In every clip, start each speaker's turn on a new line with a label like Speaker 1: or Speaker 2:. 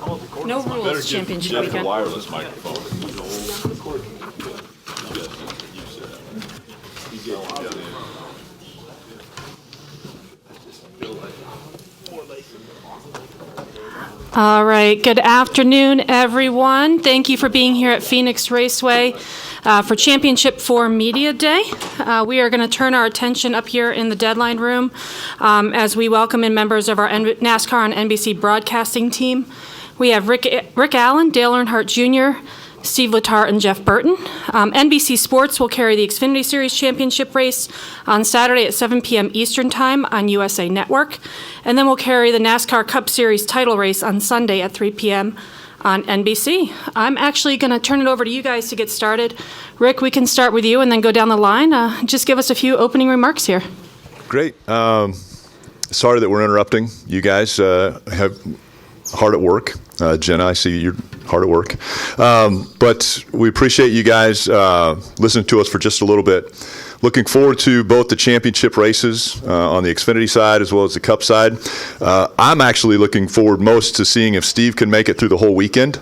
Speaker 1: No rules championship weekend.
Speaker 2: Wireless microphone.
Speaker 1: All right, good afternoon, everyone. Thank you for being here at Phoenix Raceway for Championship 4 Media Day. We are going to turn our attention up here in the deadline room as we welcome in members of our NASCAR and NBC broadcasting team. We have Rick Allen, Dale Earnhardt Jr., Steve Letarte, and Jeff Burton. NBC Sports will carry the Xfinity Series Championship race on Saturday at 7 p.m. Eastern Time on USA Network. And then we'll carry the NASCAR Cup Series title race on Sunday at 3 p.m. on NBC. I'm actually going to turn it over to you guys to get started. Rick, we can start with you and then go down the line. Just give us a few opening remarks here.
Speaker 3: Great. Sorry that we're interrupting. You guys have hard at work. Jenna, I see you're hard at work. But we appreciate you guys listening to us for just a little bit. Looking forward to both the championship races on the Xfinity side as well as the Cup side. I'm actually looking forward most to seeing if Steve can make it through the whole weekend.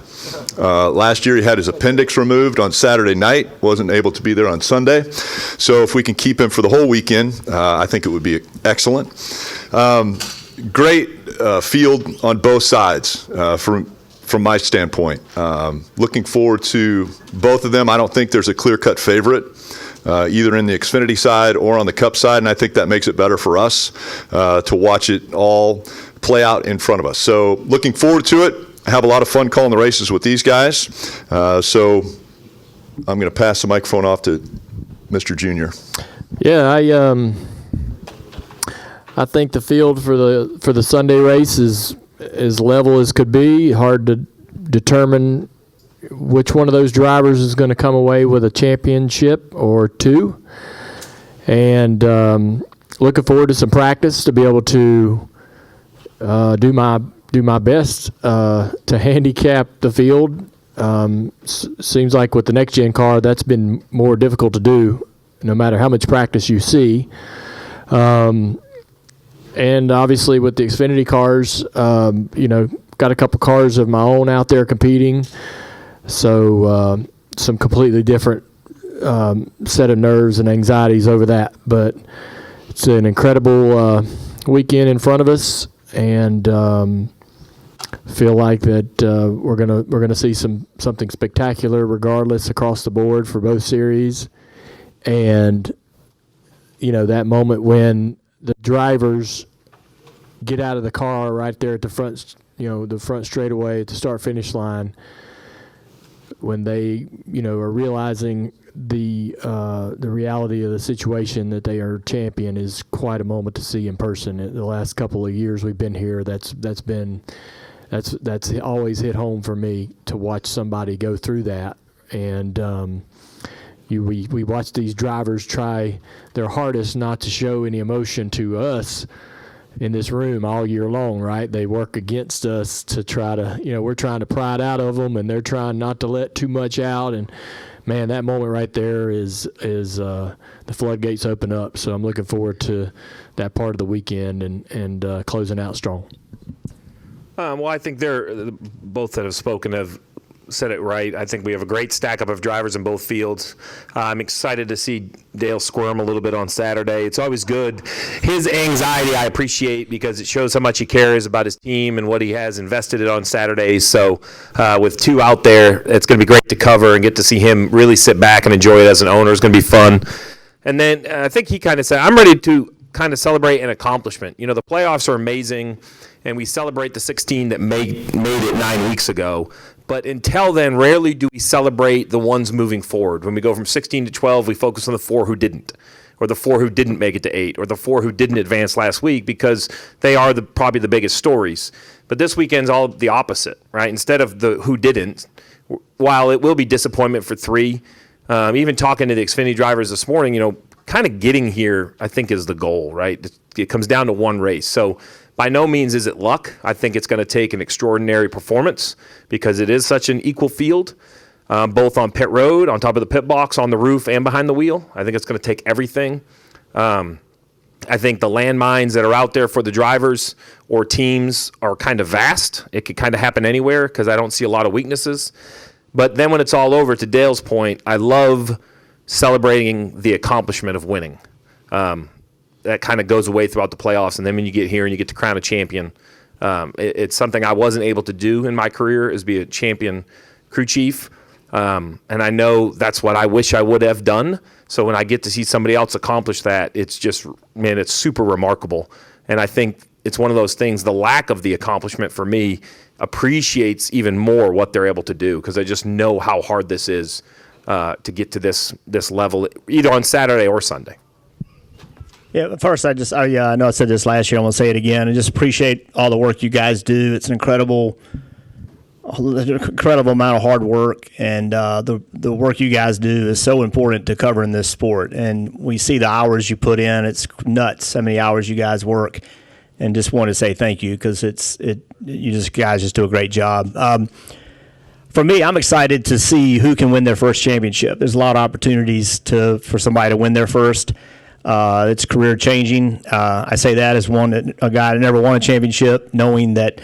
Speaker 3: Last year he had his appendix removed on Saturday night, wasn't able to be there on Sunday. So if we can keep him for the whole weekend, I think it would be excellent. Great field on both sides from my standpoint. Looking forward to both of them. I don't think there's a clear-cut favorite, either in the Xfinity side or on the Cup side, and I think that makes it better for us to watch it all play out in front of us. So looking forward to it. I have a lot of fun calling the races with these guys. So I'm going to pass the microphone off to Mr. Junior.
Speaker 4: Yeah, I think the field for the Sunday race is as level as could be. Hard to determine which one of those drivers is going to come away with a championship or two. And looking forward to some practice to be able to do my best to handicap the field. Seems like with the next gen car, that's been more difficult to do, no matter how much practice you see. And obviously with the Xfinity cars, got a couple cars of my own out there competing. So some completely different set of nerves and anxieties over that. But it's an incredible weekend in front of us, and feel like that we're gonna see something spectacular regardless across the board for both series. And that moment when the drivers get out of the car right there at the front, the front straightaway at the start-finish line, when they, are realizing the reality of the situation that they are champion, is quite a moment to see in person. In the last couple of years we've been here, that's always hit home for me to watch somebody go through that. And we watch these drivers try their hardest not to show any emotion to us in this room all year long, right? They work against us to try to, we're trying to pry it out of them, and they're trying not to let too much out. And man, that moment right there is the floodgates open up. So I'm looking forward to that part of the weekend and closing out strong.
Speaker 5: Well, I think they're both that have spoken have said it right. I think we have a great stack-up of drivers in both fields. I'm excited to see Dale squirm a little bit on Saturday. It's always good. His anxiety I appreciate, because it shows how much he cares about his team and what he has invested in on Saturdays. So with two out there, it's going to be great to cover and get to see him really sit back and enjoy it as an owner. It's going to be fun. And then I think he kind of said, I'm ready to kind of celebrate an accomplishment. The playoffs are amazing, and we celebrate the 16 that made it 9 weeks ago. But until then, rarely do we celebrate the ones moving forward. When we go from 16 to 12, we focus on the 4 who didn't, or the 4 who didn't make it to 8, or the 4 who didn't advance last week, because they are probably the biggest stories. But this weekend's all the opposite, right? Instead of the who didn't, while it will be disappointment for 3, even talking to the Xfinity drivers this morning, kind of getting here, I think, is the goal, right? It comes down to one race. So by no means is it luck. I think it's going to take an extraordinary performance, because it is such an equal field, both on pit road, on top of the pit box, on the roof, and behind the wheel. I think it's going to take everything. I think the landmines that are out there for the drivers or teams are kind of vast. It could kind of happen anywhere because I don't see a lot of weaknesses. But then when it's all over, to Dale's point, I love celebrating the accomplishment of winning. That kind of goes away throughout the playoffs. And then when you get here and you get to crown a champion, it's something I wasn't able to do in my career, is be a champion crew chief. And I know that's what I wish I would have done. So when I get to see somebody else accomplish that, it's just, man, it's super remarkable. And I think it's one of those things, the lack of the accomplishment for me appreciates even more what they're able to do, because I just know how hard this is to get to this level, either on Saturday or Sunday.
Speaker 2: Yeah, first, I know I said this last year, I want to say it again. I just appreciate all the work you guys do. It's an incredible amount of hard work, and the work you guys do is so important to covering this sport. And we see the hours you put in. It's nuts how many hours you guys work, and just want to say thank you, because you guys just do a great job. For me, I'm excited to see who can win their first championship. There's a lot of opportunities for somebody to win their first. It's career changing. I say that as a guy that never won a championship, knowing that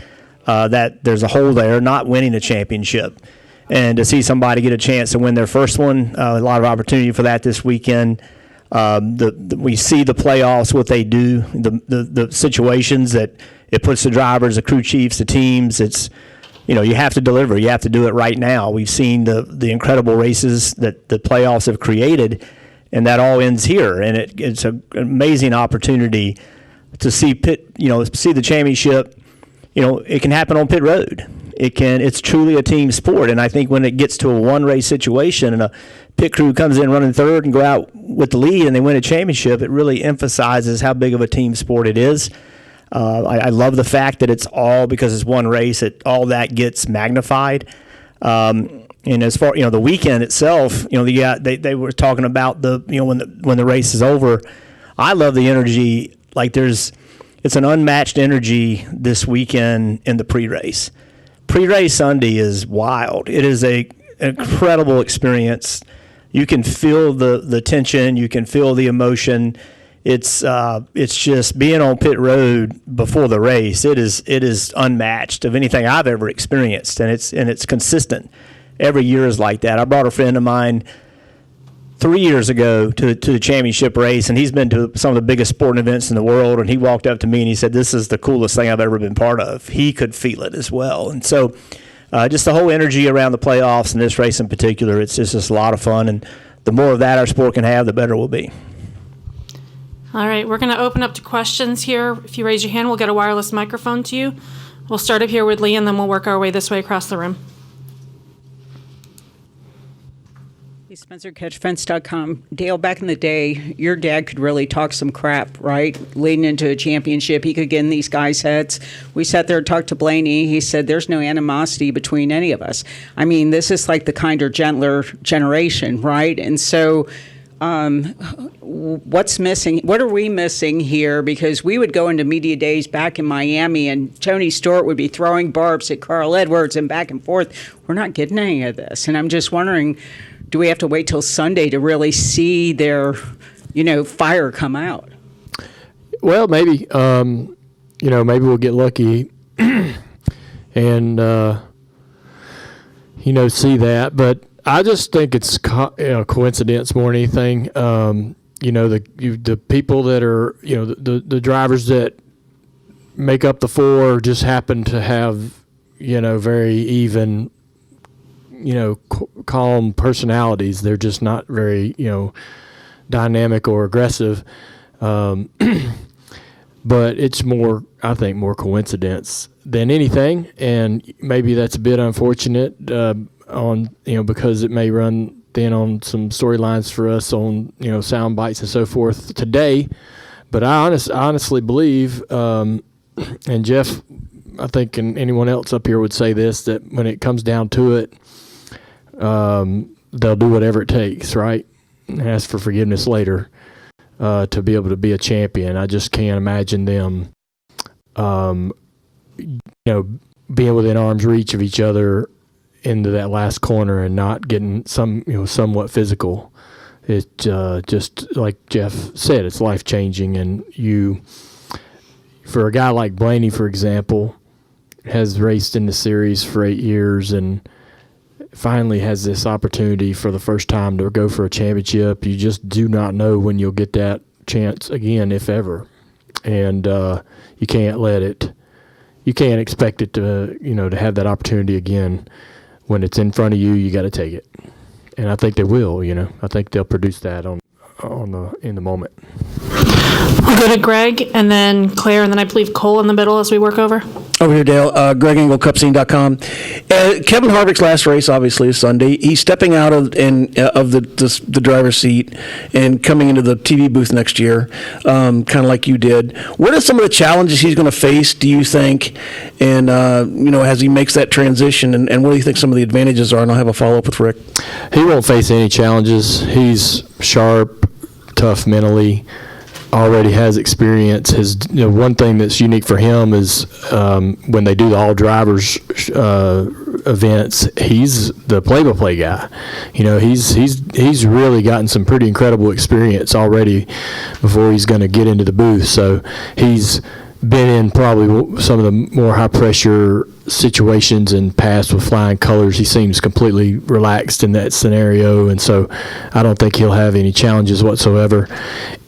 Speaker 2: there's a hole there, not winning a championship. And to see somebody get a chance to win their first one, a lot of opportunity for that this weekend. We see the playoffs, what they do, the situations that it puts the drivers, the crew chiefs, the teams. It's, you have to deliver. You have to do it right now. We've seen the incredible races that the playoffs have created, and that all ends here. And it's an amazing opportunity to see see the championship. It can happen on pit road. It's truly a team sport. And I think when it gets to a one-race situation and a pit crew comes in running third and go out with the lead and they win a championship, it really emphasizes how big of a team sport it is. I love the fact that it's all, because it's one race, all that gets magnified. And as far, the weekend itself, they were talking about when the race is over. I love the energy. It's an unmatched energy this weekend in the pre-race. Pre-race Sunday is wild. It is an incredible experience. You can feel the tension. You can feel the emotion. It's just being on pit road before the race. It is unmatched of anything I've ever experienced, and it's consistent. Every year is like that. I brought a friend of mine 3 years ago to the championship race, and he's been to some of the biggest sporting events in the world, and he walked up to me and he said, "This is the coolest thing I've ever been part of." He could feel it as well. And so just the whole energy around the playoffs and this race in particular, it's just a lot of fun, and the more of that our sport can have, the better we'll be.
Speaker 1: All right, we're going to open up to questions here. If you raise your hand, we'll get a wireless microphone to you. We'll start up here with Lee, and then we'll work our way this way across the room.
Speaker 6: SpencerCatchFence.com. Dale, back in the day, your dad could really talk some crap, right? Leading into a championship, he could get in these guys' heads. We sat there and talked to Blaney. He said there's no animosity between any of us. I mean, this is like the kinder, gentler generation, right? And so what's missing? What are we missing here? Because we would go into media days back in Miami, and Tony Stewart would be throwing barbs at Carl Edwards and back and forth. We're not getting any of this. And I'm just wondering, do we have to wait till Sunday to really see their, fire come out?
Speaker 4: Well, maybe, maybe we'll get lucky and, see that. But I just think it's coincidence more than anything. The people that are, the drivers that make up the four just happen to have, very even, calm personalities. They're just not very, dynamic or aggressive. But it's more, I think, more coincidence than anything. And maybe that's a bit unfortunate because it may run thin on some storylines for us on, sound bites and so forth today. But I honestly believe, and Jeff, I think, and anyone else up here would say this, that when it comes down to it, they'll do whatever it takes, right? And ask for forgiveness later to be able to be a champion. I just can't imagine them, being within arm's reach of each other into that last corner and not getting somewhat physical. it just like Jeff said, it's life changing. And for a guy like Blaney, for example, has raced in the series for 8 years and finally has this opportunity for the first time to go for a championship. You just do not know when you'll get that chance again, if ever. And you can't expect it to have that opportunity again. When it's in front of you, you got to take it. And I think they will, I think they'll produce that in the moment.
Speaker 1: I'll go to Greg, and then Claire, and then I believe Cole in the middle as we work over.
Speaker 7: Over here, Dale. Greg Engel, CupScene.com. Kevin Harvick's last race, obviously, is Sunday. He's stepping out of the driver's seat and coming into the TV booth next year, kind of like you did. What are some of the challenges he's going to face, do you think, and as he makes that transition, and what do you think some of the advantages are? And I'll have a follow-up with Rick.
Speaker 4: He won't face any challenges. He's sharp, tough mentally, already has experience. One thing that's unique for him is when they do the all drivers events, he's the play-by-play guy. He's really gotten some pretty incredible experience already before he's going to get into the booth. So he's been in probably some of the more high-pressure situations in past with flying colors. He seems completely relaxed in that scenario, and so I don't think he'll have any challenges whatsoever.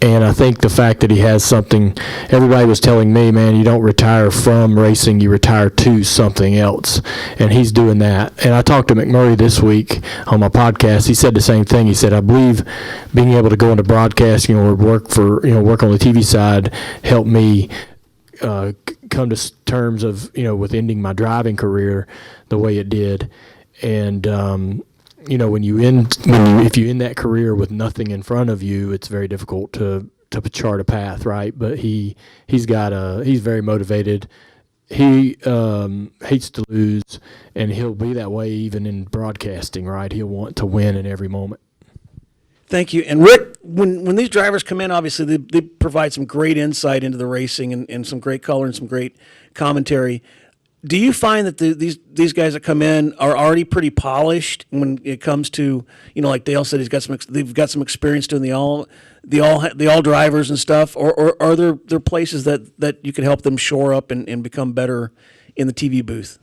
Speaker 4: And I think the fact that he has something, everybody was telling me, man, you don't retire from racing, you retire to something else, and he's doing that. And I talked to McMurray this week on my podcast. He said the same thing. He said, I believe being able to go into broadcasting or work on the TV side helped me come to terms of with ending my driving career the way it did. And if you end that career with nothing in front of you, it's very difficult to chart a path, right? But he's very motivated. He hates to lose, and he'll be that way even in broadcasting, right? He'll want to win in every moment.
Speaker 7: Thank you. And Rick, when these drivers come in, obviously they provide some great insight into the racing and some great color and some great commentary. Do you find that these guys that come in are already pretty polished when it comes to, like Dale said, they've got some experience doing the all drivers and stuff, or are there places that you could help them shore up and become better in the TV booth?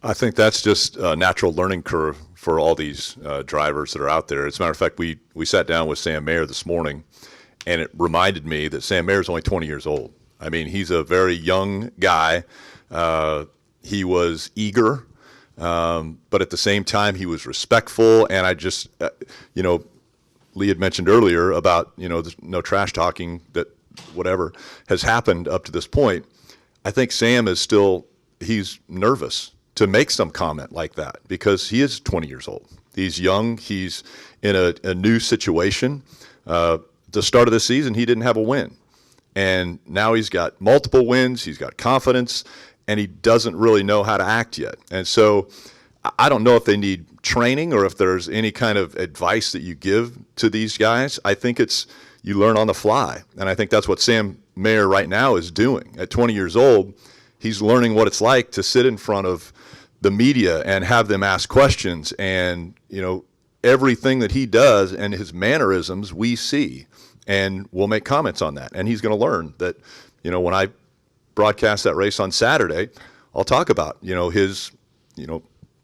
Speaker 3: I think that's just a natural learning curve for all these drivers that are out there. As a matter of fact, we sat down with Sam Mayer this morning, and it reminded me that Sam Mayer is only 20 years old. I mean, he's a very young guy. He was eager, but at the same time, he was respectful. And I just, Lee had mentioned earlier about, no trash talking that whatever has happened up to this point. I think Sam is he's nervous to make some comment like that because he is 20 years old. He's young. He's in a new situation. The start of the season, he didn't have a win. And now he's got multiple wins. He's got confidence, and he doesn't really know how to act yet. And so I don't know if they need training or if there's any kind of advice that you give to these guys. I think you learn on the fly. And I think that's what Sam Mayer right now is doing. At 20 years old, he's learning what it's like to sit in front of the media and have them ask questions. And, everything that he does and his mannerisms we see, and we'll make comments on that. And he's going to learn that, when I broadcast that race on Saturday, I'll talk about, his,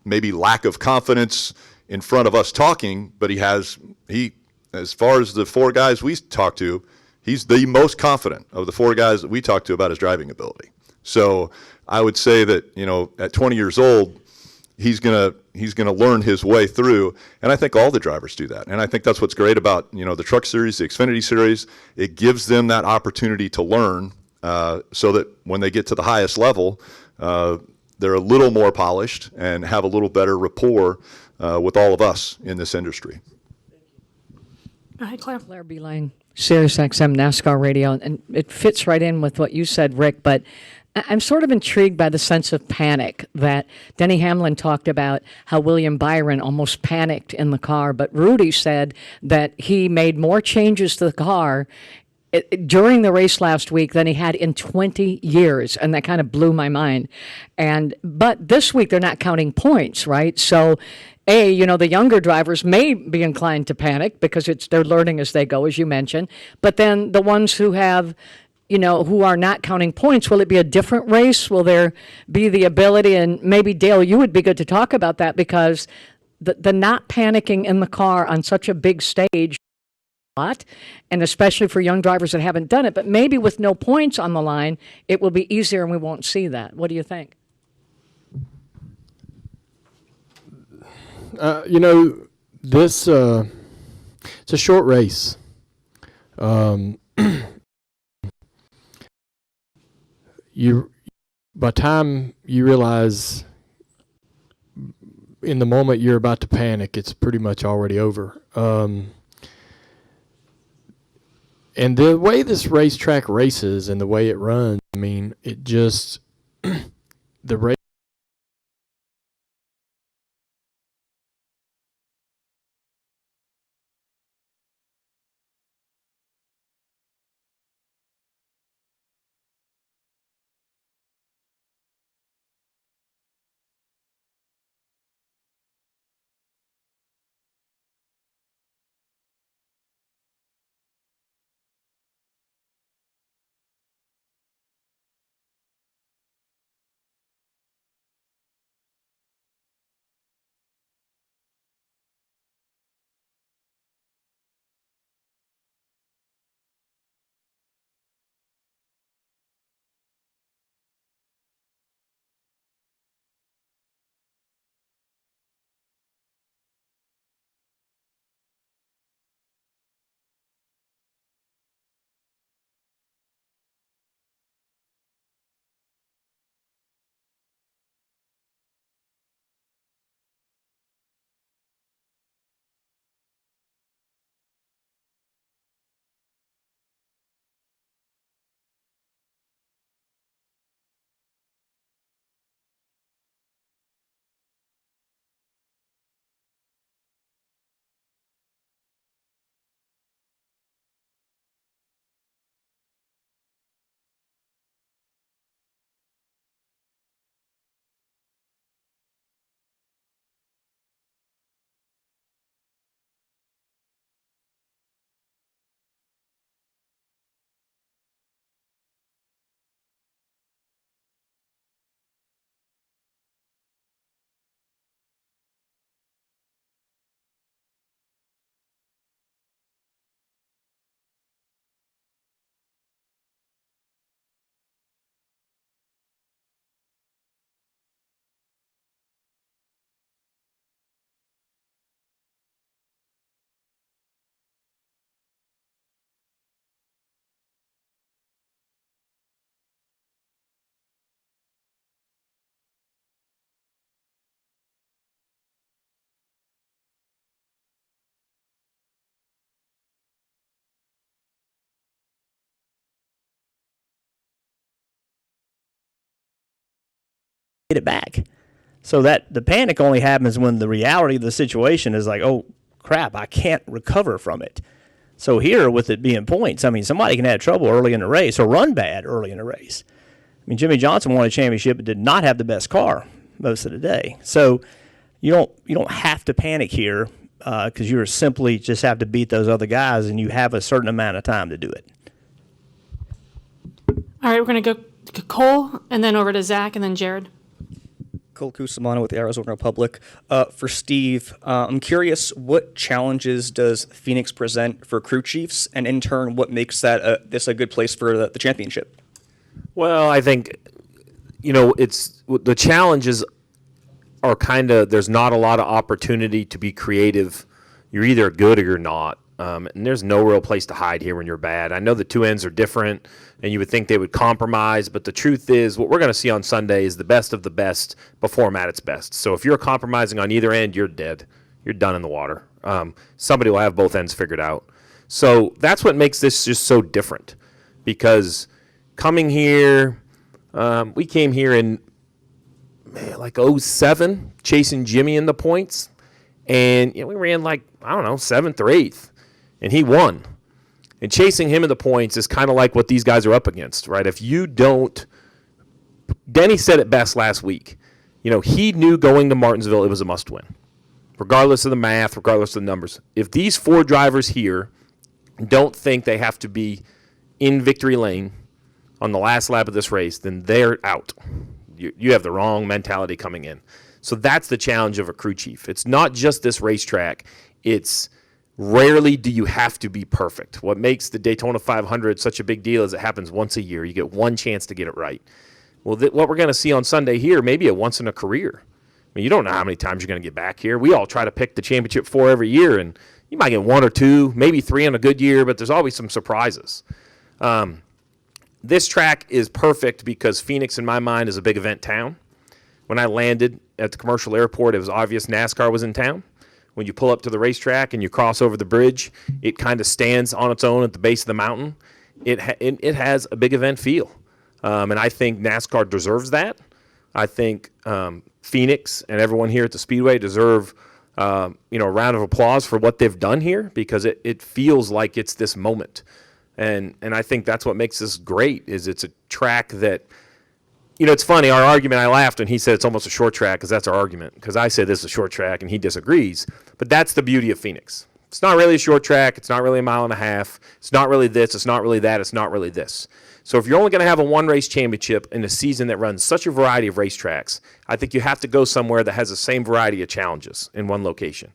Speaker 3: maybe lack of confidence in front of us talking, but as far as the four guys we talked to, he's the most confident of the four guys that we talked to about his driving ability. So I would say that, at 20 years old, he's gonna learn his way through, and I think all the drivers do that. And I think that's what's great about the Truck Series, the Xfinity Series. It gives them that opportunity to learn, so that when they get to the highest level, they're a little more polished and have a little better rapport with all of us in this industry.
Speaker 1: Hi, Claire.
Speaker 8: Claire Beeline, Sirius XM NASCAR Radio, and it fits right in with what you said, Rick, but I'm sort of intrigued by the sense of panic that Denny Hamlin talked about, how William Byron almost panicked in the car, but Rudy said that he made more changes to the car during the race last week than he had in 20 years, and that kind of blew my mind. But this week they're not counting points, right? So the younger drivers may be inclined to panic because they're learning as they go, as you mentioned. But then the ones who have, who are not counting points, will it be a different race? Will there be the ability? And maybe, Dale, you would be good to talk about that, because the not panicking in the car on such a big stage, and especially for young drivers that haven't done it, but maybe with no points on the line, it will be easier and we won't see that. What do you think?
Speaker 4: This it's a short race. By the time you realize in the moment you're about to panic, it's pretty much already over. And the way this racetrack races and the way it runs, I mean, it just the race.
Speaker 2: Get it back. So that the panic only happens when the reality of the situation is like, oh crap, I can't recover from it. So here, with it being points, I mean, somebody can have trouble early in the race or run bad early in the race. I mean, Jimmy Johnson won a championship but did not have the best car most of the day. So you don't have to panic here because you simply just have to beat those other guys, and you have a certain amount of time to do it.
Speaker 1: All right, we're going to go to Cole, and then over to Zach, and then Jared.
Speaker 9: Cole Cusimano with the Arizona Republic. For Steve, I'm curious, what challenges does Phoenix present for crew chiefs, and in turn, what makes this a good place for the championship?
Speaker 5: Well, I think, it's the challenges are kind of, there's not a lot of opportunity to be creative. You're either good or you're not. And there's no real place to hide here when you're bad. I know the two ends are different, and you would think they would compromise, but the truth is what we're going to see on Sunday is the best of the best perform at its best. So if you're compromising on either end, you're dead. You're done in the water. Somebody will have both ends figured out. So that's what makes this just so different, because coming here, we came here in like 07, chasing Jimmy in the points, and we ran like, I don't know, 7th or 8th. And he won. And chasing him in the points is kind of like what these guys are up against, right? If you don't, Denny said it best last week. He knew going to Martinsville it was a must-win. regardless of the math, regardless of the numbers. If these 4 drivers here don't think they have to be in victory lane on the last lap of this race, then they're out. You have the wrong mentality coming in. So that's the challenge of a crew chief. It's not just this racetrack. It's rarely do you have to be perfect. What makes the Daytona 500 such a big deal is it happens once a year. You get one chance to get it right. Well, what we're going to see on Sunday here, maybe a once in a career. I mean, you don't know how many times you're going to get back here. We all try to pick the championship 4 every year, and you might get 1 or 2, maybe 3 in a good year, but there's always some surprises. This track is perfect because Phoenix, in my mind, is a big event town. When I landed at the commercial airport, it was obvious NASCAR was in town. When you pull up to the racetrack and you cross over the bridge, it kind of stands on its own at the base of the mountain. It has a big event feel, and I think NASCAR deserves that. I think Phoenix and everyone here at the Speedway deserve a round of applause for what they've done here, because it feels like it's this moment. And I think that's what makes this great, is it's a track that, it's funny, our argument, I laughed when he said it's almost a short track, because that's our argument, because I said this is a short track and he disagrees. But that's the beauty of Phoenix. It's not really a short track. It's not really a mile and a half. It's not really this. It's not really that. It's not really this. So if you're only going to have a one-race championship in a season that runs such a variety of racetracks, I think you have to go somewhere that has the same variety of challenges in one location.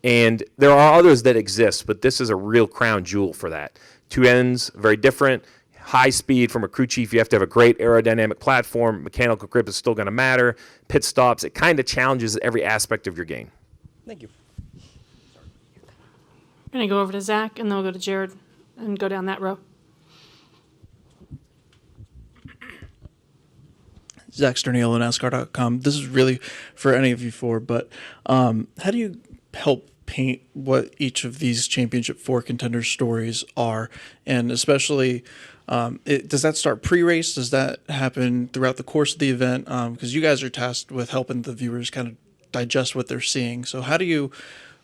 Speaker 5: And there are others that exist, but this is a real crown jewel for that. 2 ends, very different. High speed from a crew chief. You have to have a great aerodynamic platform. Mechanical grip is still going to matter. Pit stops. It kind of challenges every aspect of your game.
Speaker 9: Thank you.
Speaker 1: I'm going to go over to Zach, and then we'll go to Jared and go down that row.
Speaker 10: Zach Sterniolo, NASCAR.com. This is really for any of you 4, but how do you help paint what each of these championship 4 contenders' stories are? And especially, does that start pre-race? Does that happen throughout the course of the event? Because you guys are tasked with helping the viewers kind of digest what they're seeing. So how do you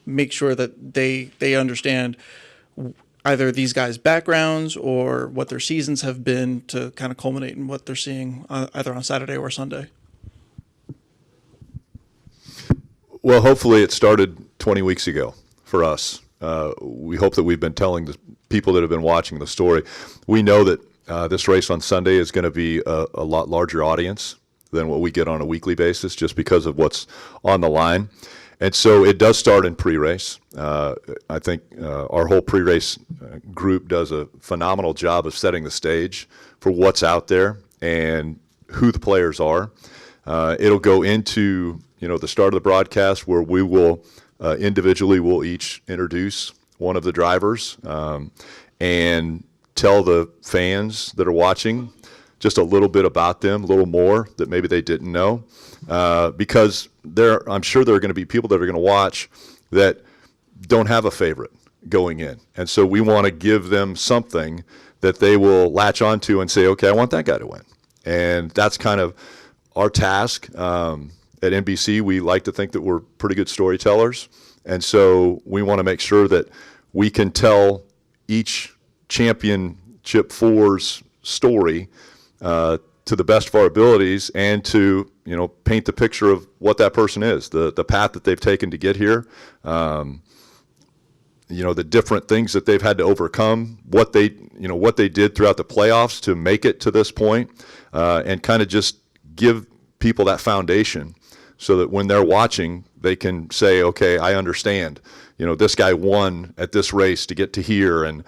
Speaker 10: make sure that they understand either these guys' backgrounds or what their seasons have been to kind of culminate in what they're seeing either on Saturday or Sunday?
Speaker 3: Well, hopefully it started 20 weeks ago for us. We hope that we've been telling the people that have been watching the story. We know that this race on Sunday is going to be a lot larger audience than what we get on a weekly basis, just because of what's on the line. And so it does start in pre-race. I think our whole pre-race group does a phenomenal job of setting the stage for what's out there and who the players are. It'll go into the start of the broadcast, where we will individually will each introduce one of the drivers and tell the fans that are watching just a little bit about them, a little more that maybe they didn't know, because I'm sure there are going to be people that are going to watch that don't have a favorite going in. And so we want to give them something that they will latch onto and say, okay, I want that guy to win. And that's kind of our task. At NBC, we like to think that we're pretty good storytellers. And so we want to make sure that we can tell each championship 4's story to the best of our abilities, and to paint the picture of what that person is, the path that they've taken to get here, the different things that they've had to overcome, what they did throughout the playoffs to make it to this point, and kind of just give people that foundation so that when they're watching, they can say, okay, I understand. This guy won at this race to get to here, and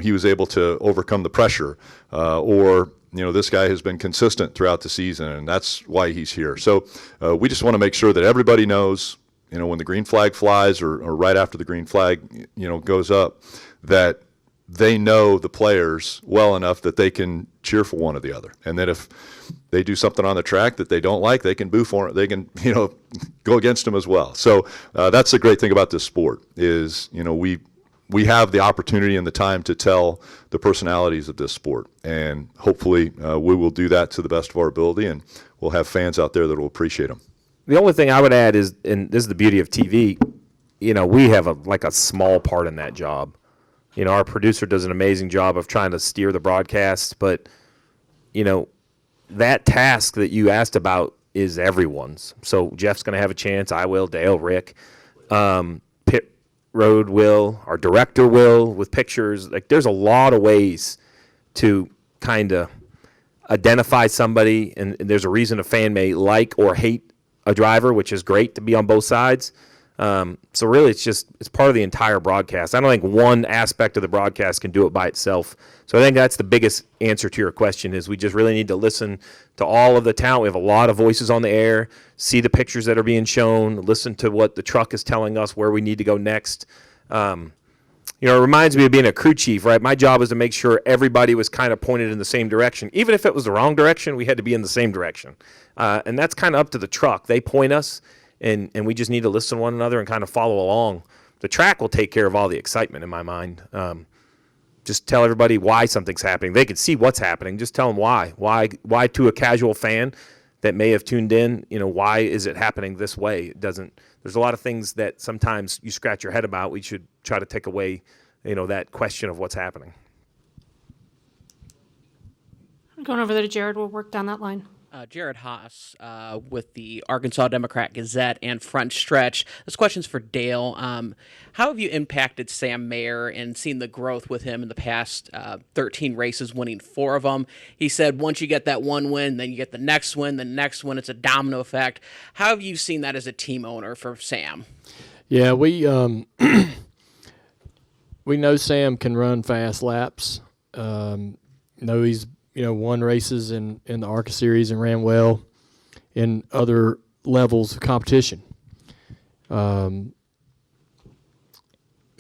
Speaker 3: he was able to overcome the pressure, or this guy has been consistent throughout the season, and that's why he's here. So we just want to make sure that everybody knows, when the green flag flies, or right after the green flag, goes up, that they know the players well enough that they can cheer for one or the other, and that if they do something on the track that they don't like, they can boo for it. They can, go against them as well. So that's the great thing about this sport is, we have the opportunity and the time to tell the personalities of this sport, and hopefully we will do that to the best of our ability, and we'll have fans out there that will appreciate them.
Speaker 5: The only thing I would add is, and this is the beauty of TV, we have a small part in that job. Our producer does an amazing job of trying to steer the broadcast, but, that task that you asked about is everyone's. So Jeff's going to have a chance. I will. Dale, Rick, Pit Road will. Our director will with pictures. Like there's a lot of ways to kind of identify somebody, and there's a reason a fan may like or hate a driver, which is great to be on both sides. So really, it's part of the entire broadcast. I don't think one aspect of the broadcast can do it by itself. So I think that's the biggest answer to your question is we just really need to listen to all of the talent. We have a lot of voices on the air, see the pictures that are being shown, listen to what the truck is telling us where we need to go next. It reminds me of being a crew chief, right? My job was to make sure everybody was kind of pointed in the same direction. Even if it was the wrong direction, we had to be in the same direction. And that's kind of up to the truck. They point us, and we just need to listen to one another and kind of follow along. The track will take care of all the excitement in my mind. Just tell everybody why something's happening. They can see what's happening. Just tell them why. Why to a casual fan that may have tuned in, why is it happening this way? There's a lot of things that sometimes you scratch your head about. We should try to take away, that question of what's happening.
Speaker 1: I'm going over there to Jared. We'll work down that line.
Speaker 11: Jared Haas with the Arkansas Democrat Gazette and Front Stretch. This question's for Dale. How have you impacted Sam Mayer and seen the growth with him in the past 13 races, winning 4 of them? He said once you get that one win, then you get the next win, it's a domino effect. How have you seen that as a team owner for Sam?
Speaker 4: Yeah, we we know Sam can run fast laps. Know he's won races in the ARCA series and ran well in other levels of competition.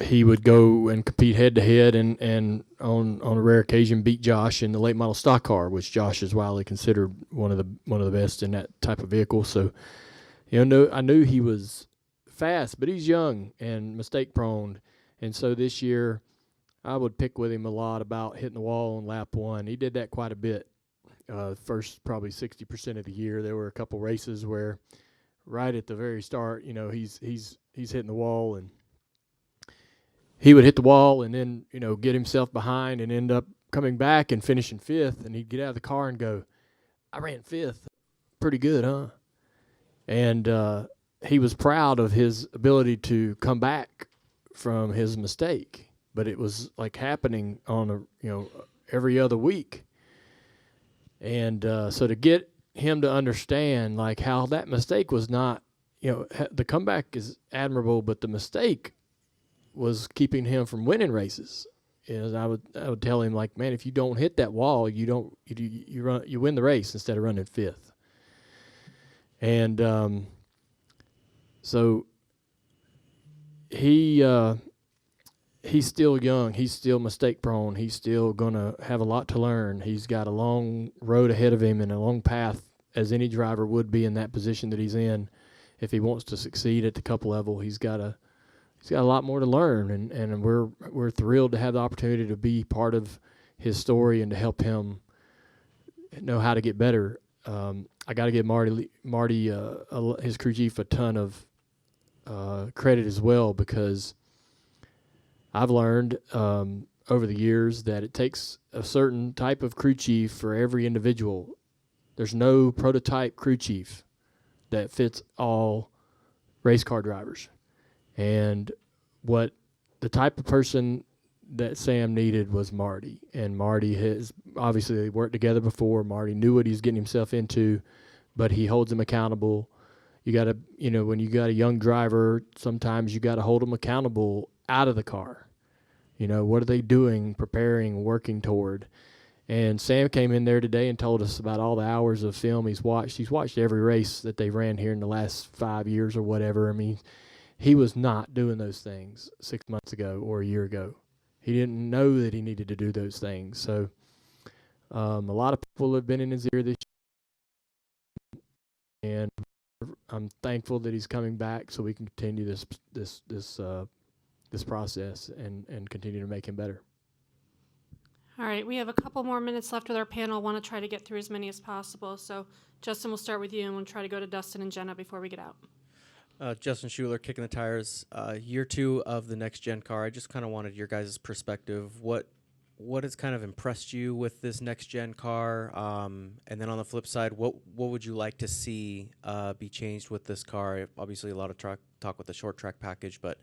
Speaker 4: He would go and compete head-to-head and on a rare occasion beat Josh in the late model stock car, which Josh is widely considered one of the best in that type of vehicle. So, I knew he was fast, but he's young and mistake-prone. And so this year I would pick with him a lot about hitting the wall on lap 1. He did that quite a bit. First probably 60% of the year, there were a couple races where right at the very start, he's hitting the wall, and he would hit the wall and then, get himself behind and end up coming back and finishing 5th, and he'd get out of the car and go, I ran 5th. Pretty good, huh? And he was proud of his ability to come back from his mistake. But it was like happening on every other week. And so to get him to understand like how that mistake was not, the comeback is admirable, but the mistake was keeping him from winning races. And I would tell him like, man, if you don't hit that wall, you win the race instead of running 5th. And so he's still young. He's still mistake-prone. He's still going to have a lot to learn. He's got a long road ahead of him and a long path, as any driver would be in that position that he's in. If he wants to succeed at the Cup level, he's got a lot more to learn, and we're thrilled to have the opportunity to be part of his story and to help him know how to get better. I got to give Marty, his crew chief, a ton of credit as well, because I've learned over the years that it takes a certain type of crew chief for every individual. There's no prototype crew chief that fits all race car drivers. And what the type of person that Sam needed was Marty. And Marty has obviously worked together before. Marty knew what he was getting himself into, but he holds him accountable. You got to, when you got a young driver, sometimes you got to hold them accountable out of the car. What are they doing, preparing, working toward? And Sam came in there today and told us about all the hours of film he's watched. He's watched every race that they ran here in the last 5 years or whatever. I mean, he was not doing those things 6 months ago or a year ago. He didn't know that he needed to do those things. So a lot of people have been in his ear this year, and I'm thankful that he's coming back so we can continue this process and continue to make him better.
Speaker 1: All right, we have a couple more minutes left with our panel. I want to try to get through as many as possible. So, Justin, we'll start with you, and we'll try to go to Dustin and Jenna before we get out.
Speaker 12: Justin Schuler, Kicking the Tires. Year 2 of the next-gen car. I just kind of wanted your guys' perspective. What what has kind of impressed you with this next gen car? And then on the flip side, what would you like to see be changed with this car? Obviously, a lot of talk with the short track package, but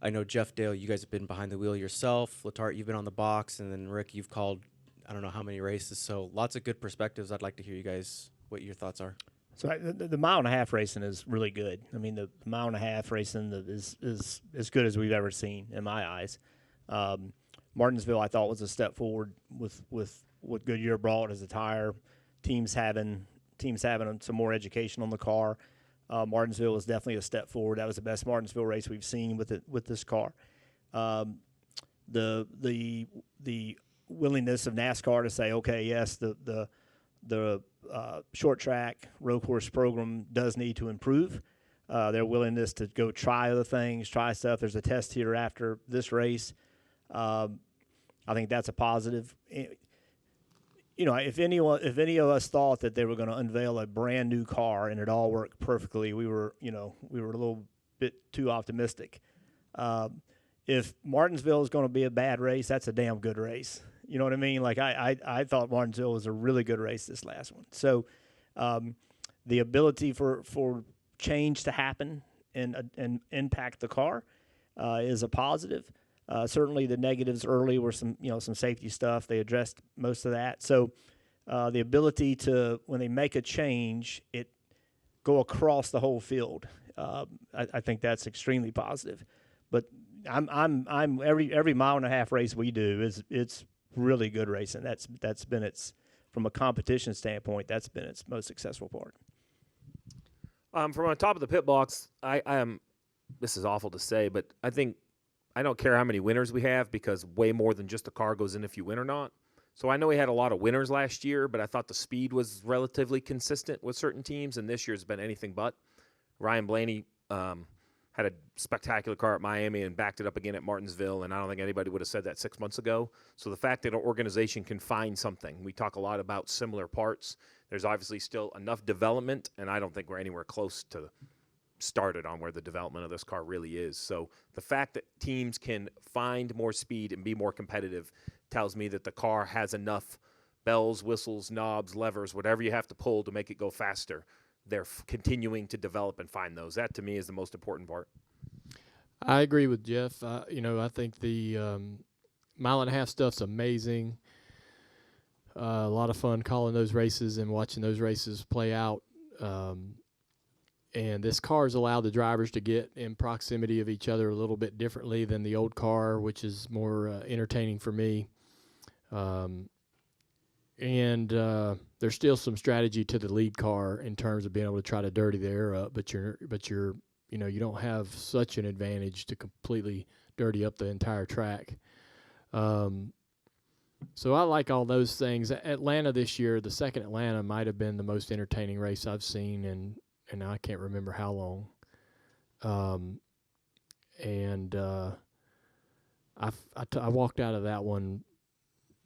Speaker 12: I know Jeff, Dale, you guys have been behind the wheel yourself. Letarte, you've been on the box, and then Rick, you've called I don't know how many races. So lots of good perspectives. I'd like to hear you guys what your thoughts are.
Speaker 2: So the mile and a half racing is really good. I mean, the mile and a half racing is as good as we've ever seen in my eyes. Martinsville, I thought, was a step forward with what Goodyear brought as a tire. Teams having some more education on the car. Martinsville was definitely a step forward. That was the best Martinsville race we've seen with this car. The willingness of NASCAR to say, okay, yes, the short track road course program does need to improve. Their willingness to go try other things, try stuff. There's a test here after this race. I think that's a positive. If any of us thought that they were going to unveil a brand new car and it all worked perfectly, we were a little bit too optimistic. If Martinsville is going to be a bad race, that's a damn good race. You know what I mean? Like I thought Martinsville was a really good race this last one. So the ability for change to happen and impact the car is a positive. Certainly the negatives early were some safety stuff. They addressed most of that. So the ability to, when they make a change, it go across the whole field. I think that's extremely positive. But I'm every mile and a half race we do it's really good racing. That's been its, from a competition standpoint, that's been its most successful part.
Speaker 5: From on top of the pit box, I am. This is awful to say, but I think I don't care how many winners we have because way more than just the car goes in if you win or not. So I know we had a lot of winners last year, but I thought the speed was relatively consistent with certain teams, and this year's been anything but. Ryan Blaney had a spectacular car at Miami and backed it up again at Martinsville, and I don't think anybody would have said that 6 months ago. So the fact that an organization can find something, we talk a lot about similar parts. There's obviously still enough development, and I don't think we're anywhere close to started on where the development of this car really is. So the fact that teams can find more speed and be more competitive tells me that the car has enough bells, whistles, knobs, levers, whatever you have to pull to make it go faster. They're continuing to develop and find those. That, to me, is the most important part.
Speaker 4: I agree with Jeff. I think the mile and a half stuff's amazing. A lot of fun calling those races and watching those races play out. And this car has allowed the drivers to get in proximity of each other a little bit differently than the old car, which is more entertaining for me. And there's still some strategy to the lead car in terms of being able to try to dirty the air up, but you don't have such an advantage to completely dirty up the entire track. So I like all those things. Atlanta this year, the second Atlanta might have been the most entertaining race I've seen, and I can't remember how long. I walked out of that one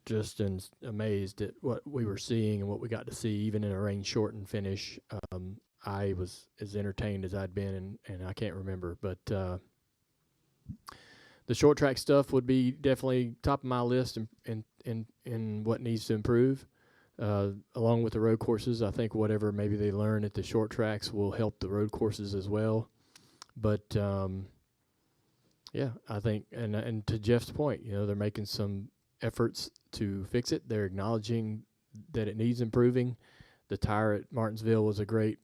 Speaker 4: just amazed at what we were seeing and what we got to see, even in a rain-shortened finish. I was as entertained as I'd been, and I can't remember. But the short track stuff would be definitely top of my list in what needs to improve. Along with the road courses, I think whatever maybe they learn at the short tracks will help the road courses as well. But I think, and to Jeff's point, they're making some efforts to fix it. They're acknowledging that it needs improving. The tire at Martinsville was a great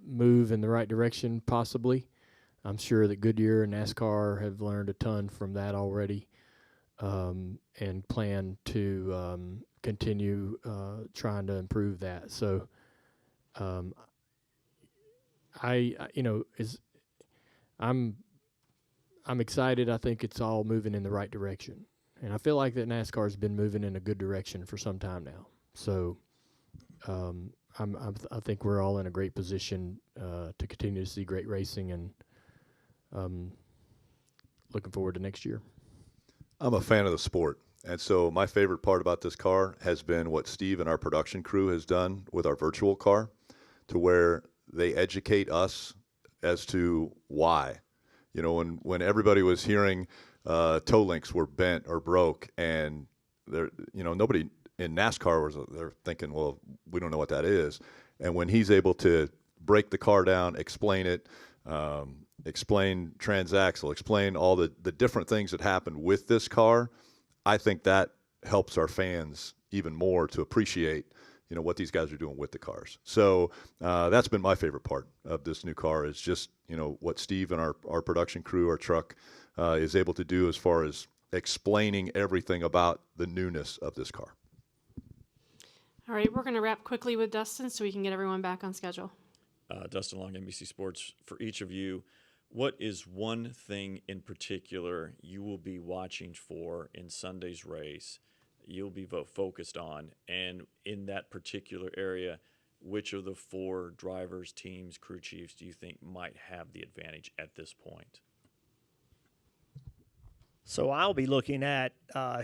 Speaker 4: move in the right direction, possibly. I'm sure that Goodyear and NASCAR have learned a ton from that already. And plan to continue trying to improve that. So, I'm excited. I think it's all moving in the right direction, and I feel like that NASCAR's been moving in a good direction for some time now. So, I think we're all in a great position to continue to see great racing, and looking forward to next year.
Speaker 3: I'm a fan of the sport, and so my favorite part about this car has been what Steve and our production crew has done with our virtual car, to where they educate us as to why. When everybody was hearing toe links were bent or broke, and nobody in NASCAR they're thinking, well, we don't know what that is. And when he's able to break the car down, explain it, explain transaxle, explain all the different things that happened with this car, I think that helps our fans even more to appreciate what these guys are doing with the cars. So that's been my favorite part of this new car is just what Steve and our production crew, our truck, is able to do as far as explaining everything about the newness of this car.
Speaker 1: All right, we're going to wrap quickly with Dustin so we can get everyone back on schedule.
Speaker 13: Dustin Long, NBC Sports. For each of you, what is one thing in particular you will be watching for in Sunday's race, you'll be focused on, and in that particular area, which of the 4 drivers, teams, crew chiefs do you think might have the advantage at this point?
Speaker 2: So I'll be looking at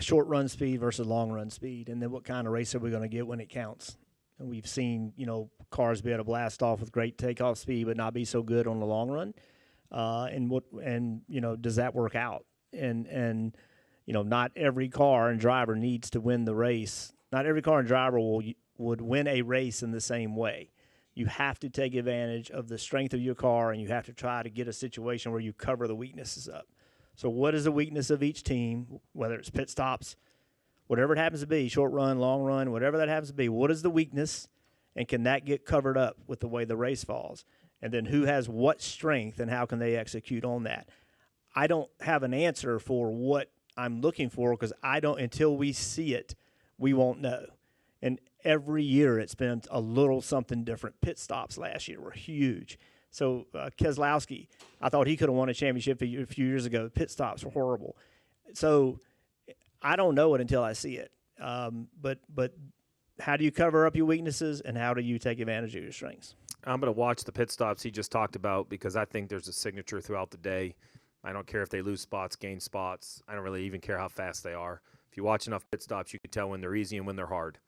Speaker 2: short run speed versus long run speed, and then what kind of race are we going to get when it counts. And we've seen, cars be able to blast off with great takeoff speed, but not be so good on the long run. Does that work out? And not every car and driver needs to win the race. Not every car and driver would win a race in the same way. You have to take advantage of the strength of your car, and you have to try to get a situation where you cover the weaknesses up. So what is the weakness of each team, whether it's pit stops, whatever it happens to be, short run, long run, whatever that happens to be, what is the weakness, and can that get covered up with the way the race falls? And then who has what strength, and how can they execute on that? I don't have an answer for what I'm looking for because until we see it, we won't know. And every year it's been a little something different. Pit stops last year were huge. So Keselowski, I thought he could have won a championship a few years ago. Pit stops were horrible. So I don't know it until I see it. But how do you cover up your weaknesses, and how do you take advantage of your strengths?
Speaker 5: I'm going to watch the pit stops he just talked about because I think there's a signature throughout the day. I don't care if they lose spots, gain spots. I don't really even care how fast they are. If you watch enough pit stops, you can tell when they're easy and when they're hard.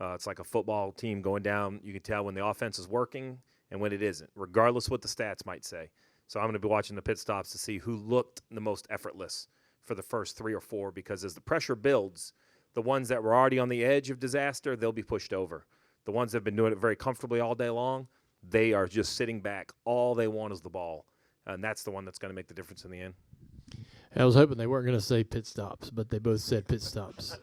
Speaker 5: It's like a football team going down. You can tell when the offense is working and when it isn't, regardless what the stats might say. So I'm going to be watching the pit stops to see who looked the most effortless for the first 3 or 4, because as the pressure builds, the ones that were already on the edge of disaster, they'll be pushed over. The ones that have been doing it very comfortably all day long, they are just sitting back. All they want is the ball, and that's the one that's going to make the difference in the end.
Speaker 4: I was hoping they weren't going to say pit stops, but they both said pit stops.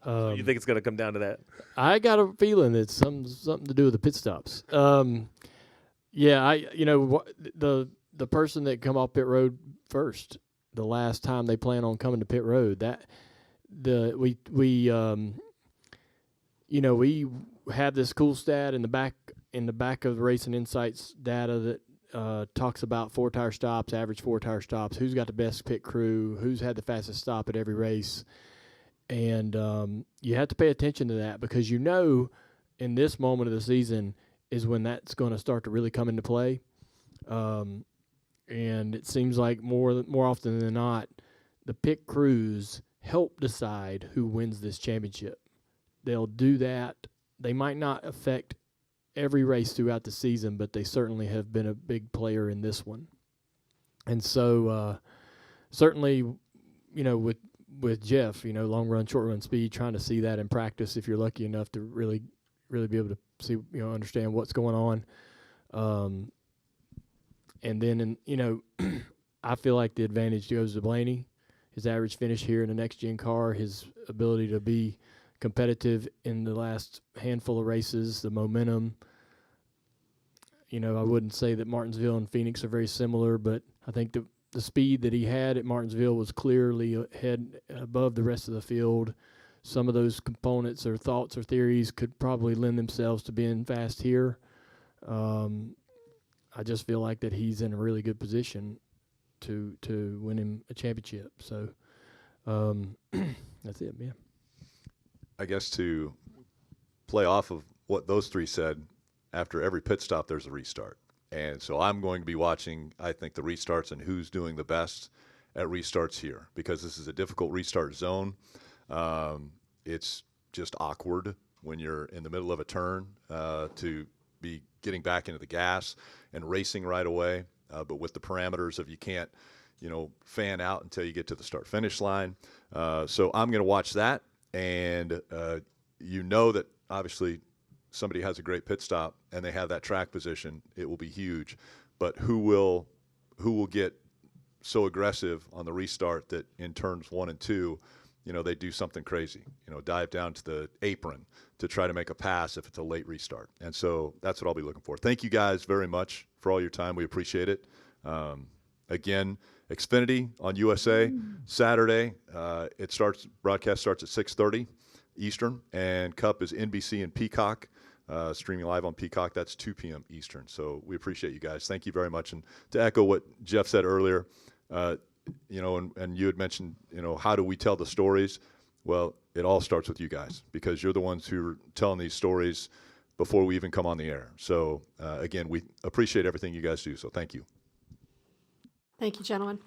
Speaker 5: So you think it's going to come down to that?
Speaker 4: I got a feeling it's something to do with the pit stops. The person that come off pit road first, the last time they plan on coming to pit road, we have this cool stat in the back of the Racing Insights data that talks about 4-tire stops, average 4-tire stops, who's got the best pit crew, who's had the fastest stop at every race. And you have to pay attention to that, because in this moment of the season is when that's going to start to really come into play. And it seems like more often than not, the pit crews help decide who wins this championship. They'll do that. They might not affect every race throughout the season, but they certainly have been a big player in this one. And so certainly, with Jeff, long run, short run speed, trying to see that in practice if you're lucky enough to really be able to see, understand what's going on. And then, I feel like the advantage goes to Blaney, his average finish here in the next gen car, his ability to be competitive in the last handful of races, the momentum. I wouldn't say that Martinsville and Phoenix are very similar, but I think the speed that he had at Martinsville was clearly ahead above the rest of the field. Some of those components or thoughts or theories could probably lend themselves to being fast here. I just feel like that he's in a really good position to win him a championship. So that's it, yeah.
Speaker 3: I guess to play off of what those three said, after every pit stop, there's a restart. And so I'm going to be watching, I think, the restarts and who's doing the best at restarts here, because this is a difficult restart zone. It's just awkward when you're in the middle of a turn to be getting back into the gas and racing right away. But with the parameters of you can't, fan out until you get to the start-finish line. So I'm going to watch that, and that obviously somebody has a great pit stop and they have that track position, it will be huge. But who will get so aggressive on the restart that in turns 1 and 2, they do something crazy, dive down to the apron to try to make a pass if it's a late restart. And so that's what I'll be looking for. Thank you guys very much for all your time. We appreciate it. Again, Xfinity on USA Saturday. Broadcast starts at 6:30 Eastern, and Cup is NBC and Peacock, streaming live on Peacock. That's 2 p.m. Eastern. So we appreciate you guys. Thank you very much. And to echo what Jeff said earlier, and you had mentioned, how do we tell the stories? Well, it all starts with you guys, because you're the ones who are telling these stories before we even come on the air. So again, we appreciate everything you guys do. So thank you.
Speaker 1: Thank you, gentlemen.